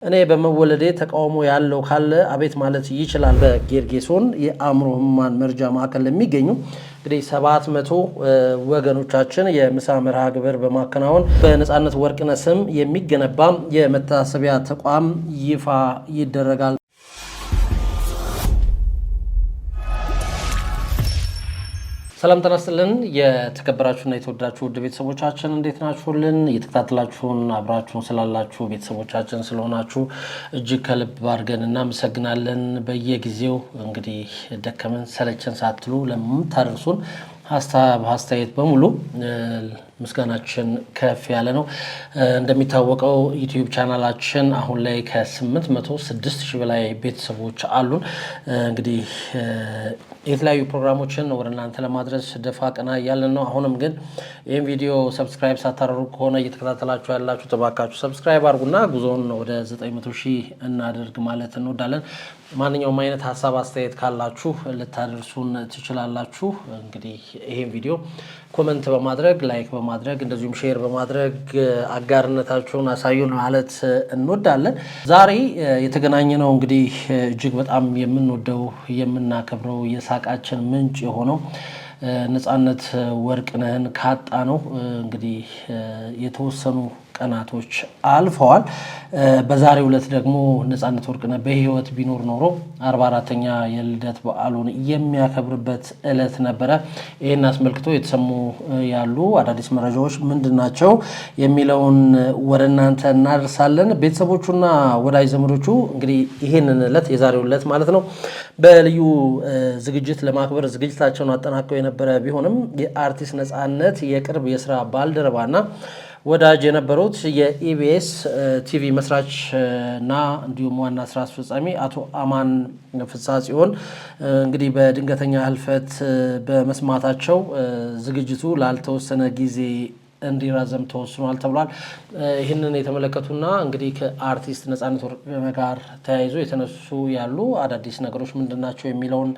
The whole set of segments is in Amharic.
እኔ በመወለዴ ተቃውሞ ያለው ካለ አቤት ማለት ይችላል። በጌርጌሶን የአእምሮ ህሙማን መርጃ ማዕከል ለሚገኙ እንግዲህ 700 ወገኖቻችን የምሳ መርሃ ግብር በማከናወን በነጻነት ወርቅነህ ስም የሚገነባ የመታሰቢያ ተቋም ይፋ ይደረጋል። ሰላም ተነስተልን የተከበራችሁና የተወዳችሁ ውድ ቤተሰቦቻችን እንዴት ናችሁልን? እየተከታተላችሁን አብራችሁን ስላላችሁ ቤተሰቦቻችን ስለሆናችሁ እጅግ ከልብ አድርገን እናመሰግናለን። በየጊዜው እንግዲህ ደከመን ሰለቸን ሳትሉ ለምታደርሱን ሀሳብ አስተያየት በሙሉ ምስጋናችን ከፍ ያለ ነው። እንደሚታወቀው ዩቲዩብ ቻናላችን አሁን ላይ ከ806,000 በላይ ቤተሰቦች አሉን። እንግዲህ የተለያዩ ፕሮግራሞችን ወደ እናንተ ለማድረስ ደፋ ቀና እያለን ነው። አሁንም ግን ይህን ቪዲዮ ሰብስክራይብ ሳታደርጉ ከሆነ እየተከታተላችሁ ያላችሁ ተባካችሁ ሰብስክራይብ አድርጉና ጉዞውን ወደ 900,000 እናደርግ ማለት እንወዳለን። ማንኛውም አይነት ሀሳብ አስተያየት ካላችሁ ልታደርሱን ትችላላችሁ። እንግዲህ ይህን ቪዲዮ ኮመንት በማድረግ ላይክ በማድረግ እንደዚሁም ሼር በማድረግ አጋርነታችሁን አሳዩን ማለት እንወዳለን። ዛሬ የተገናኘ ነው እንግዲህ እጅግ በጣም የምንወደው የምናከብረው የሳቃችን ምንጭ የሆነው ነጻነት ወርቅነህን ካጣ ነው እንግዲህ የተወሰኑ ቀናቶች አልፈዋል። በዛሬው ዕለት ደግሞ ነጻነት ወርቅነህ በህይወት ቢኖር ኖሮ 44ኛ የልደት በዓሉን የሚያከብርበት ዕለት ነበረ። ይህን አስመልክቶ የተሰሙ ያሉ አዳዲስ መረጃዎች ምንድናቸው የሚለውን ወደ እናንተ እናደርሳለን። ቤተሰቦቹና ወዳጅ ዘመዶቹ እንግዲህ ይህንን ዕለት የዛሬው ዕለት ማለት ነው በልዩ ዝግጅት ለማክበር ዝግጅታቸውን አጠናቀው የነበረ ቢሆንም የአርቲስት ነጻነት የቅርብ የስራ ባልደረባና ወዳጅ የነበሩት የኢቢኤስ ቲቪ መስራች እና እንዲሁም ዋና ስራ አስፈጻሚ አቶ አማን ፍስሐ ጽዮን እንግዲህ በድንገተኛ ህልፈት በመስማታቸው ዝግጅቱ ላልተወሰነ ጊዜ እንዲራዘም ተወስኗል ተብሏል። ይህንን የተመለከቱና እንግዲህ ከአርቲስት ነጻነት ወርቅነህ ጋር ተያይዞ የተነሱ ያሉ አዳዲስ ነገሮች ምንድናቸው የሚለውን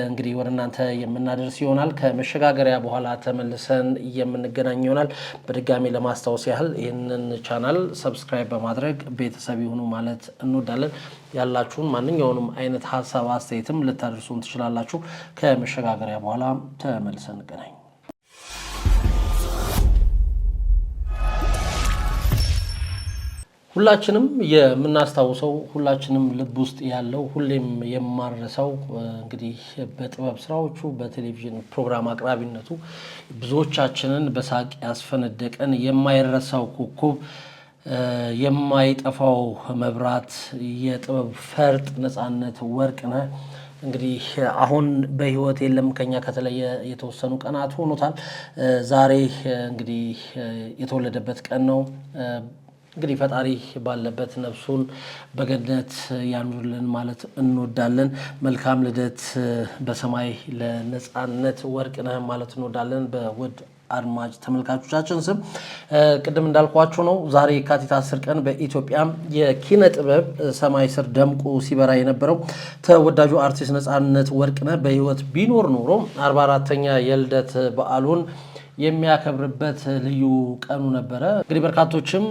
እንግዲህ ወደ እናንተ የምናደርስ ይሆናል። ከመሸጋገሪያ በኋላ ተመልሰን የምንገናኝ ይሆናል። በድጋሚ ለማስታወስ ያህል ይህንን ቻናል ሰብስክራይብ በማድረግ ቤተሰብ ይሁኑ ማለት እንወዳለን። ያላችሁን ማንኛውንም አይነት ሀሳብ አስተያየትም ልታደርሱን ትችላላችሁ። ከመሸጋገሪያ በኋላ ተመልሰን እንገናኝ። ሁላችንም የምናስታውሰው ሁላችንም ልብ ውስጥ ያለው ሁሌም የማረሰው እንግዲህ በጥበብ ስራዎቹ በቴሌቪዥን ፕሮግራም አቅራቢነቱ ብዙዎቻችንን በሳቅ ያስፈነደቀን የማይረሳው ኮከብ የማይጠፋው መብራት የጥበብ ፈርጥ ነጻነት ወርቅነህ እንግዲህ አሁን በህይወት የለም። ከኛ ከተለየ የተወሰኑ ቀናት ሆኖታል። ዛሬ እንግዲህ የተወለደበት ቀን ነው። እንግዲህ ፈጣሪ ባለበት ነፍሱን በገነት ያኑርልን ማለት እንወዳለን። መልካም ልደት በሰማይ ለነጻነት ወርቅነህ ማለት እንወዳለን በውድ አድማጭ ተመልካቾቻችን ስም። ቅድም እንዳልኳችሁ ነው ዛሬ የካቲት 10 ቀን በኢትዮጵያ የኪነ ጥበብ ሰማይ ስር ደምቆ ሲበራ የነበረው ተወዳጁ አርቲስት ነጻነት ወርቅነህ በህይወት ቢኖር ኖሮ 44ኛ የልደት በዓሉን የሚያከብርበት ልዩ ቀኑ ነበረ። እንግዲህ በርካቶችም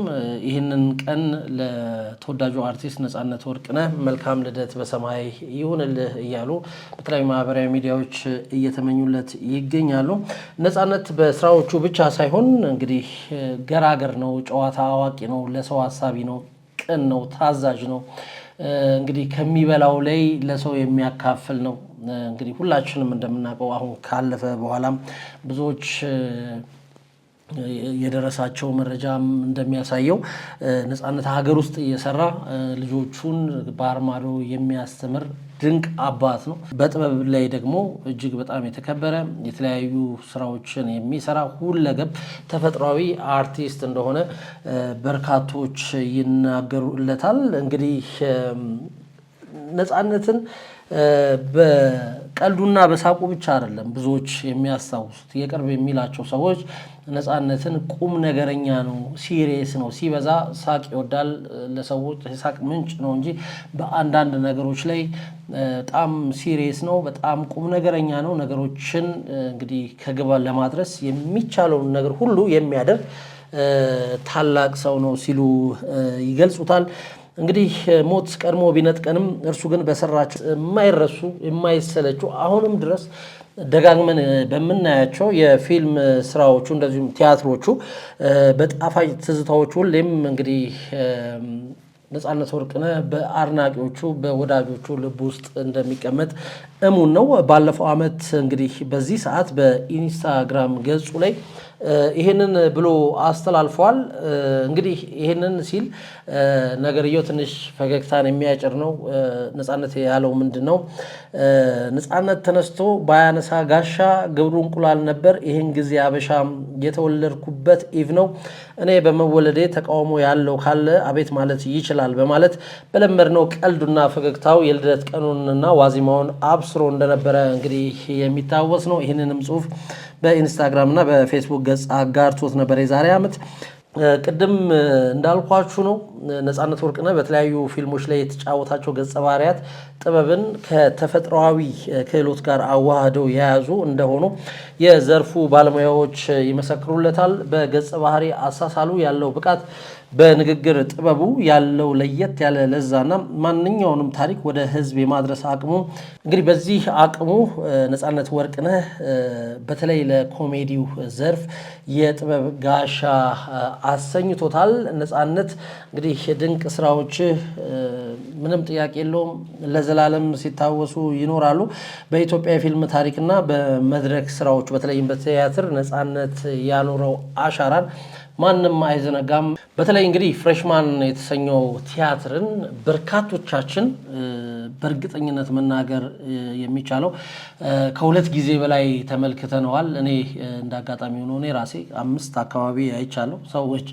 ይህንን ቀን ለተወዳጁ አርቲስት ነጻነት ወርቅነህ መልካም ልደት በሰማይ ይሁንልህ እያሉ በተለያዩ ማህበራዊ ሚዲያዎች እየተመኙለት ይገኛሉ። ነጻነት በስራዎቹ ብቻ ሳይሆን እንግዲህ ገራገር ነው፣ ጨዋታ አዋቂ ነው፣ ለሰው ሀሳቢ ነው፣ ቅን ነው፣ ታዛዥ ነው። እንግዲህ ከሚበላው ላይ ለሰው የሚያካፍል ነው። እንግዲህ ሁላችንም እንደምናውቀው አሁን ካለፈ በኋላም ብዙዎች የደረሳቸው መረጃም እንደሚያሳየው ነጻነት ሀገር ውስጥ እየሰራ ልጆቹን ባህር ማዶ የሚያስተምር ድንቅ አባት ነው። በጥበብ ላይ ደግሞ እጅግ በጣም የተከበረ የተለያዩ ስራዎችን የሚሰራ ሁለገብ ተፈጥሯዊ አርቲስት እንደሆነ በርካቶች ይናገሩለታል። እንግዲህ ነጻነትን በቀልዱና በሳቁ ብቻ አይደለም ብዙዎች የሚያስታውሱት። የቅርብ የሚላቸው ሰዎች ነጻነትን ቁም ነገረኛ ነው፣ ሲሪየስ ነው፣ ሲበዛ ሳቅ ይወዳል፣ ለሰዎች የሳቅ ምንጭ ነው እንጂ በአንዳንድ ነገሮች ላይ በጣም ሲሪየስ ነው፣ በጣም ቁም ነገረኛ ነው፣ ነገሮችን እንግዲህ ከግብ ለማድረስ የሚቻለውን ነገር ሁሉ የሚያደርግ ታላቅ ሰው ነው ሲሉ ይገልጹታል። እንግዲህ ሞት ቀድሞ ቢነጥቀንም እርሱ ግን በሰራቸው የማይረሱ የማይሰለቹ አሁንም ድረስ ደጋግመን በምናያቸው የፊልም ስራዎቹ እንደዚሁም ቲያትሮቹ በጣፋጭ ትዝታዎቹ ሁሌም እንግዲህ ነጻነት ወርቅነህ በአድናቂዎቹ በወዳጆቹ ልብ ውስጥ እንደሚቀመጥ እሙን ነው። ባለፈው ዓመት እንግዲህ በዚህ ሰዓት በኢንስታግራም ገጹ ላይ ይሄንን ብሎ አስተላልፏል። እንግዲህ ይሄንን ሲል ነገርየው ትንሽ ፈገግታን የሚያጭር ነው። ነጻነት ያለው ምንድነው? ነጻነት ተነስቶ ባያነሳ ጋሻ ግብሩ እንቁላል ነበር። ይሄን ጊዜ አበሻ የተወለድኩበት ኢቭ ነው። እኔ በመወለዴ ተቃውሞ ያለው ካለ አቤት ማለት ይችላል በማለት በለመድነው ቀልዱና ፈገግታው የልደት ቀኑንና ዋዜማውን አብስሮ እንደነበረ እንግዲህ የሚታወስ ነው። ይህንንም ጽሁፍ በኢንስታግራም እና በፌስቡክ ገጽ አጋርቶት ነበር የዛሬ ዓመት። ቅድም እንዳልኳችሁ ነው ነጻነት ወርቅነህ በተለያዩ ፊልሞች ላይ የተጫወታቸው ገጸ ባህሪያት ጥበብን ከተፈጥሯዊ ክህሎት ጋር አዋህደው የያዙ እንደሆኑ የዘርፉ ባለሙያዎች ይመሰክሩለታል። በገጸ ባህሪ አሳሳሉ ያለው ብቃት፣ በንግግር ጥበቡ ያለው ለየት ያለ ለዛና ማንኛውንም ታሪክ ወደ ሕዝብ የማድረስ አቅሙ እንግዲህ በዚህ አቅሙ ነጻነት ወርቅነህ በተለይ ለኮሜዲው ዘርፍ የጥበብ ጋሻ አሰኝቶታል። ነጻነት እንግዲህ ድንቅ ስራዎች ምንም ጥያቄ የለውም ለዘላለም ሲታወሱ ይኖራሉ። በኢትዮጵያ የፊልም ታሪክና በመድረክ ስራዎች በተለይም በቲያትር ነጻነት ያኖረው አሻራን ማንም አይዘነጋም። በተለይ እንግዲህ ፍሬሽማን የተሰኘው ቲያትርን በርካቶቻችን በእርግጠኝነት መናገር የሚቻለው ከሁለት ጊዜ በላይ ተመልክተነዋል። እኔ እንዳጋጣሚ ሆኖ እኔ ራሴ 5 አካባቢ አይቻለሁ። ሰዎች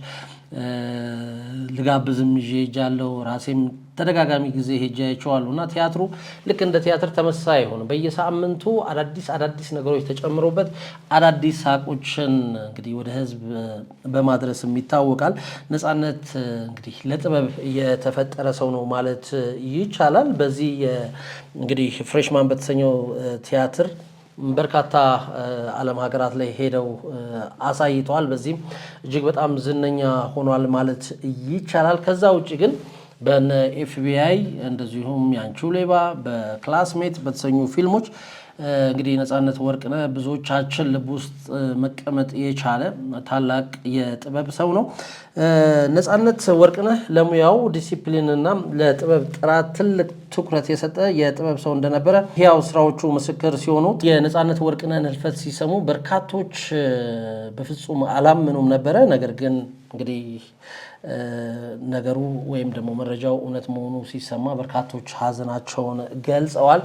ልጋብዝም ይዤ ሄጃለሁ። ራሴም ተደጋጋሚ ጊዜ ሄጄ አይቼዋለሁ እና ቲያትሩ ልክ እንደ ቲያትር ተመሳሳይ አይሆንም። በየሳምንቱ አዳዲስ ነገሮች ተጨምሮበት አዳዲስ ሳቆችን እንግዲህ ወደ ሕዝብ በማድረስም ይታወቃል። ነጻነት እንግዲህ ለጥበብ የተፈጠረ ሰው ነው ማለት ይቻላል። በዚህ እንግዲህ ፍሬሽማን በተሰኘው ቲያትር በርካታ ዓለም ሀገራት ላይ ሄደው አሳይተዋል። በዚህም እጅግ በጣም ዝነኛ ሆኗል ማለት ይቻላል። ከዛ ውጭ ግን በነ ኤፍቢአይ እንደዚሁም ያንቺው ሌባ፣ በክላስሜት በተሰኙ ፊልሞች እንግዲህ ነጻነት ወርቅነህ ብዙዎቻችን ልብ ውስጥ መቀመጥ የቻለ ታላቅ የጥበብ ሰው ነው። ነጻነት ወርቅነህ ለሙያው ዲሲፕሊንና ለጥበብ ጥራት ትልቅ ትኩረት የሰጠ የጥበብ ሰው እንደነበረ ሕያው ስራዎቹ ምስክር ሲሆኑ የነጻነት ወርቅነህን ህልፈት ሲሰሙ በርካቶች በፍጹም አላመኑም ነበረ። ነገር ግን እንግዲህ ነገሩ ወይም ደግሞ መረጃው እውነት መሆኑ ሲሰማ በርካቶች ሀዘናቸውን ገልጸዋል።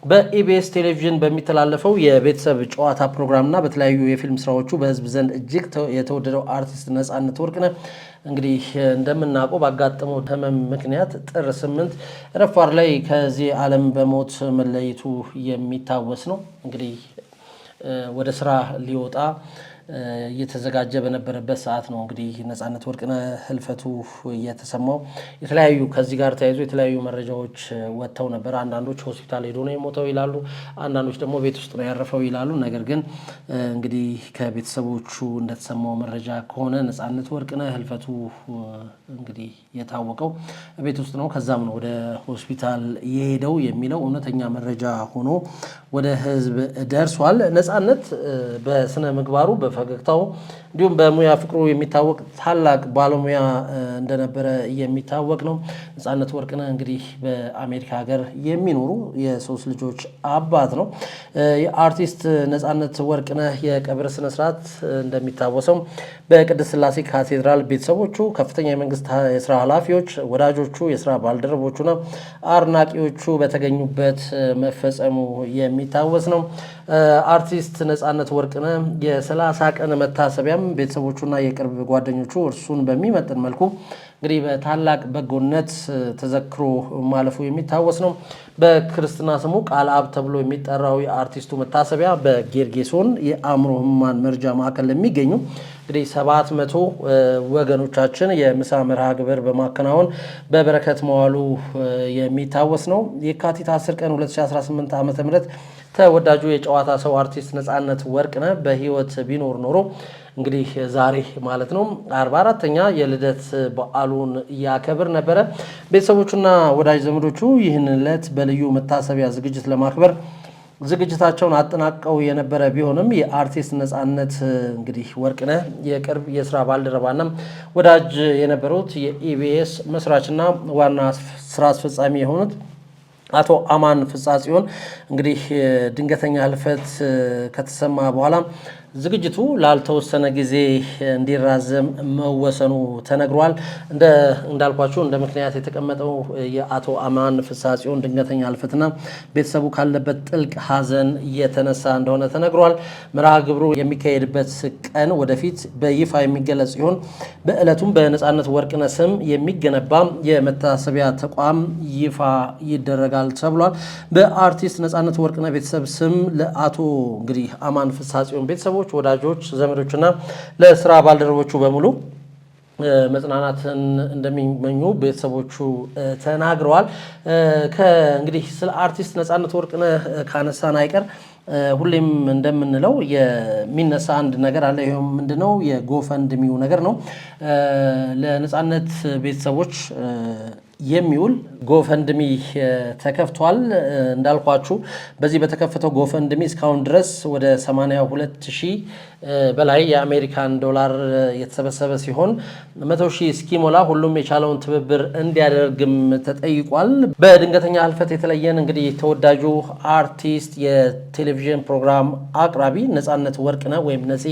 በኢቢኤስ ቴሌቪዥን በሚተላለፈው የቤተሰብ ጨዋታ ፕሮግራምና በተለያዩ የፊልም ስራዎቹ በህዝብ ዘንድ እጅግ የተወደደው አርቲስት ነጻነት ወርቅነህ እንግዲህ እንደምናውቀው ባጋጠመው ህመም ምክንያት ጥር 8 ረፋር ላይ ከዚህ ዓለም በሞት መለየቱ የሚታወስ ነው። እንግዲህ ወደ ስራ ሊወጣ እየተዘጋጀ በነበረበት ሰዓት ነው እንግዲህ ነጻነት ወርቅነህ ህልፈቱ እየተሰማው። የተለያዩ ከዚህ ጋር ተያይዞ የተለያዩ መረጃዎች ወጥተው ነበር። አንዳንዶች ሆስፒታል ሄዶ ነው የሞተው ይላሉ፣ አንዳንዶች ደግሞ ቤት ውስጥ ነው ያረፈው ይላሉ። ነገር ግን እንግዲህ ከቤተሰቦቹ እንደተሰማው መረጃ ከሆነ ነጻነት ወርቅነህ ህልፈቱ እንግዲህ የታወቀው ቤት ውስጥ ነው፣ ከዛም ነው ወደ ሆስፒታል የሄደው የሚለው እውነተኛ መረጃ ሆኖ ወደ ህዝብ ደርሷል። ነጻነት በስነ ምግባሩ በፈገግታው እንዲሁም በሙያ ፍቅሩ የሚታወቅ ታላቅ ባለሙያ እንደነበረ የሚታወቅ ነው። ነጻነት ወርቅነህ እንግዲህ በአሜሪካ ሀገር የሚኖሩ የ3 ልጆች አባት ነው። የአርቲስት ነጻነት ወርቅነህ የቀብር ስነስርዓት እንደሚታወሰው በቅድስት ሥላሴ ካቴድራል ቤተሰቦቹ፣ ከፍተኛ የመንግስት የስራ ኃላፊዎች፣ ወዳጆቹ፣ የስራ ባልደረቦቹና አድናቂዎቹ በተገኙበት መፈጸሙ የሚታወስ ነው። አርቲስት ነጻነት ወርቅነህ የ30 ቀን መታሰቢያም ቤተሰቦቹና የቅርብ ጓደኞቹ እርሱን በሚመጥን መልኩ እንግዲህ በታላቅ በጎነት ተዘክሮ ማለፉ የሚታወስ ነው። በክርስትና ስሙ ቃለ አብ ተብሎ የሚጠራው የአርቲስቱ መታሰቢያ በጌርጌሶን የአእምሮ ህሙማን መርጃ ማዕከል ለሚገኙ እንግዲህ 700 ወገኖቻችን የምሳ መርሃ ግብር በማከናወን በበረከት መዋሉ የሚታወስ ነው። የካቲት 10 ቀን 2018 ዓ.ም ተወዳጁ የጨዋታ ሰው አርቲስት ነጻነት ወርቅነህ በህይወት ቢኖር ኖሮ እንግዲህ ዛሬ ማለት ነው 44ኛ የልደት በዓሉን ያከብር ነበረ። ቤተሰቦቹና ወዳጅ ዘመዶቹ ይህንን ዕለት በልዩ መታሰቢያ ዝግጅት ለማክበር ዝግጅታቸውን አጠናቀው የነበረ ቢሆንም የአርቲስት ነጻነት እንግዲህ ወርቅነህ የቅርብ የስራ ባልደረባና ወዳጅ የነበሩት የኢቢኤስ መስራችና ዋና ስራ አስፈጻሚ የሆኑት አቶ አማን ፍጻጽዮን እንግዲህ ድንገተኛ ህልፈት ከተሰማ በኋላ ዝግጅቱ ላልተወሰነ ጊዜ እንዲራዘም መወሰኑ ተነግሯል። እንዳልኳችሁ እንደ ምክንያት የተቀመጠው የአቶ አማን ፍጻጽዮን ድንገተኛ ህልፈትና ቤተሰቡ ካለበት ጥልቅ ሐዘን የተነሳ እንደሆነ ተነግሯል። መርሃ ግብሩ የሚካሄድበት ቀን ወደፊት በይፋ የሚገለጽ ሲሆን በዕለቱም በነጻነት ወርቅነህ ስም የሚገነባ የመታሰቢያ ተቋም ይፋ ይደረጋል ተብሏል። በአርቲስት ነጻነት ወርቅነህ ቤተሰብ ስም ለአቶ እንግዲህ አማን ፍጻጽዮን ቤተሰቦች ወዳጆች ዘመዶችና ለስራ ባልደረቦቹ በሙሉ መጽናናትን እንደሚመኙ ቤተሰቦቹ ተናግረዋል። እንግዲህ ስለ አርቲስት ነጻነት ወርቅነህ ካነሳን አይቀር ሁሌም እንደምንለው የሚነሳ አንድ ነገር አለ። ይሄው ምንድነው? የጎፈንድሚው ነገር ነው። ለነጻነት ቤተሰቦች የሚውል ጎፈንድሚ ተከፍቷል። እንዳልኳችሁ በዚህ በተከፈተው ጎፈንድሚ እስካሁን ድረስ ወደ 82,000 በላይ የአሜሪካን ዶላር የተሰበሰበ ሲሆን 100,000 እስኪሞላ ሁሉም የቻለውን ትብብር እንዲያደርግም ተጠይቋል። በድንገተኛ ህልፈት የተለየን እንግዲህ ተወዳጁ አርቲስት የቴሌቪዥን ፕሮግራም አቅራቢ ነጻነት ወርቅነህ ወይም ነፂ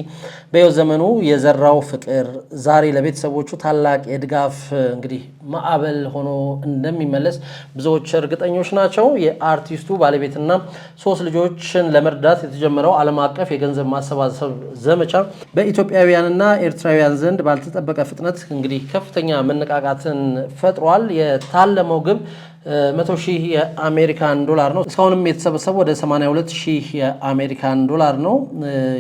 በሕይወት ዘመኑ የዘራው ፍቅር ዛሬ ለቤተሰቦቹ ታላቅ የድጋፍ እንግዲህ ማዕበል ሆኖ እንደሚመለስ ብዙዎች እርግጠኞች ናቸው። የአርቲስቱ ባለቤትና 3 ልጆችን ለመርዳት የተጀመረው ዓለም አቀፍ የገንዘብ ማሰባሰብ ዘመቻ በኢትዮጵያውያንና ኤርትራውያን ዘንድ ባልተጠበቀ ፍጥነት እንግዲህ ከፍተኛ መነቃቃትን ፈጥሯል። የታለመው ግብ 100,000 የአሜሪካን ዶላር ነው። እስካሁንም የተሰበሰበው ወደ 82,000 የአሜሪካን ዶላር ነው።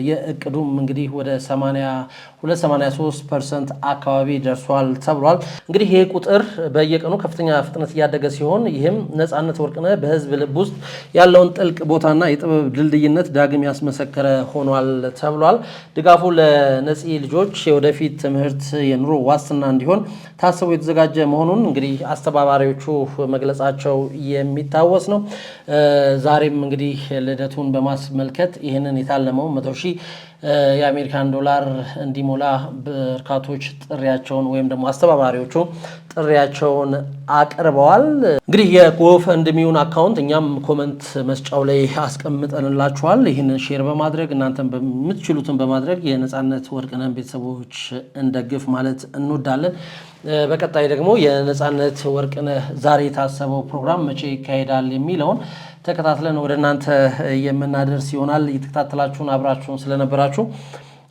የእቅዱም እንግዲህ ወደ 82-83% አካባቢ ደርሷል ተብሏል። እንግዲህ ይህ ቁጥር በየቀኑ ከፍተኛ ፍጥነት እያደገ ሲሆን ይህም ነጻነት ወርቅነህ በህዝብ ልብ ውስጥ ያለውን ጥልቅ ቦታና የጥበብ ድልድይነት ዳግም ያስመሰከረ ሆኗል ተብሏል። ድጋፉ ለነፂ ልጆች የወደፊት ትምህርት የኑሮ ዋስትና እንዲሆን ታስቦ የተዘጋጀ መሆኑን እንግዲህ አስተባባሪዎቹ መግለጻቸው የሚታወስ ነው። ዛሬም እንግዲህ ልደቱን በማስመልከት ይህንን የታለመው 100,000 የአሜሪካን ዶላር እንዲሞላ በርካቶች ጥሪያቸውን ወይም ደግሞ አስተባባሪዎቹ ጥሪያቸውን አቅርበዋል። እንግዲህ የጎፈንድሚውን አካውንት እኛም ኮመንት መስጫው ላይ አስቀምጠንላችኋል። ይህንን ሼር በማድረግ እናንተም በምትችሉትን በማድረግ የነጻነት ወርቅነህ ቤተሰቦች እንደግፍ ማለት እንወዳለን። በቀጣይ ደግሞ የነጻነት ወርቅነህ ዛሬ የታሰበው ፕሮግራም መቼ ይካሄዳል የሚለውን ተከታትለን ወደ እናንተ የምናደርስ ይሆናል። የተከታተላችሁን አብራችሁን ስለነበራችሁ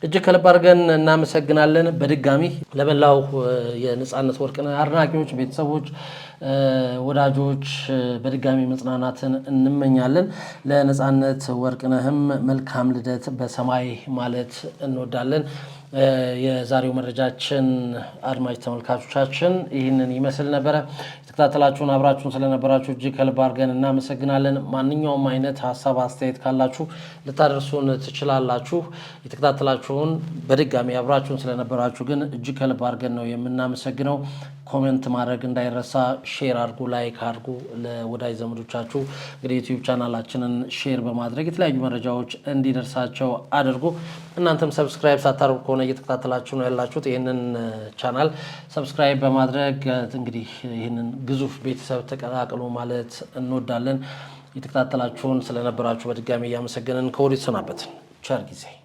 እጅግ ከልብ አድርገን እናመሰግናለን። በድጋሚ ለመላው የነጻነት ወርቅነህ አድናቂዎች፣ ቤተሰቦች፣ ወዳጆች በድጋሚ መጽናናትን እንመኛለን። ለነጻነት ወርቅነህም መልካም ልደት በሰማይ ማለት እንወዳለን። የዛሬው መረጃችን አድማጭ ተመልካቾቻችን ይህንን ይመስል ነበረ። የተከታተላችሁን አብራችሁን ስለነበራችሁ እጅግ ከልብ አድርገን እናመሰግናለን። ማንኛውም አይነት ሀሳብ አስተያየት ካላችሁ ልታደርሱን ትችላላችሁ። የተከታተላችሁን በድጋሚ አብራችሁን ስለነበራችሁ ግን እጅግ ከልብ አድርገን ነው የምናመሰግነው። ኮሜንት ማድረግ እንዳይረሳ፣ ሼር አድርጉ፣ ላይክ አድርጉ ለወዳጅ ዘመዶቻችሁ። እንግዲህ ዩቲዩብ ቻናላችንን ሼር በማድረግ የተለያዩ መረጃዎች እንዲደርሳቸው አድርጉ። እናንተም ሰብስክራይብ ሳታደርጉ ከሆነ እየተከታተላችሁ ነው ያላችሁት ይህንን ቻናል ሰብስክራይብ በማድረግ እንግዲህ ይህንን ግዙፍ ቤተሰብ ተቀላቀሉ ማለት እንወዳለን። የተከታተላችሁን ስለነበራችሁ በድጋሚ እያመሰገንን ከወዲህ ሰናበትን። ቸር ጊዜ